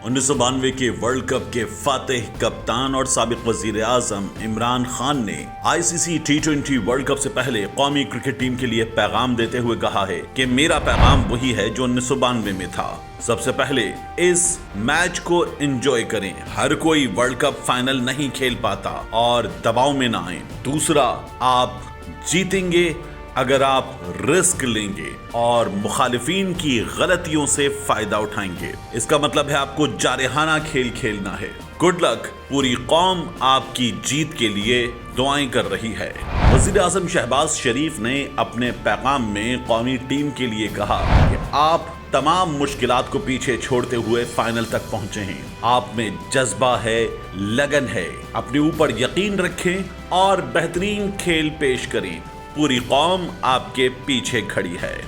1992 کے world cup کے فاتح کپتان اور سابق وزیر اعظم عمران خان نے ICC T20 ورلڈ کپ سے پہلے قومی کرکٹ ٹیم کے لیے پیغام دیتے ہوئے کہا ہے کہ میرا پیغام وہی ہے جو 1992 میں تھا۔ سب سے پہلے اس میچ کو انجوائے کریں، ہر کوئی ورلڈ کپ فائنل نہیں کھیل پاتا اور دباؤ میں نہ آئیں۔ دوسرا، آپ جیتیں گے اگر آپ رسک لیں گے اور مخالفین کی غلطیوں سے فائدہ اٹھائیں گے۔ اس کا مطلب ہے آپ کو جارحانہ کھیل کھیلنا ہے۔ گڈ لک، پوری قوم آپ کی جیت کے لیے دعائیں کر رہی ہے۔ وزیر اعظم شہباز شریف نے اپنے پیغام میں قومی ٹیم کے لیے کہا کہ آپ تمام مشکلات کو پیچھے چھوڑتے ہوئے فائنل تک پہنچے ہیں۔ آپ میں جذبہ ہے، لگن ہے، اپنے اوپر یقین رکھیں اور بہترین کھیل پیش کریں۔ پوری قوم آپ کے پیچھے کھڑی ہے۔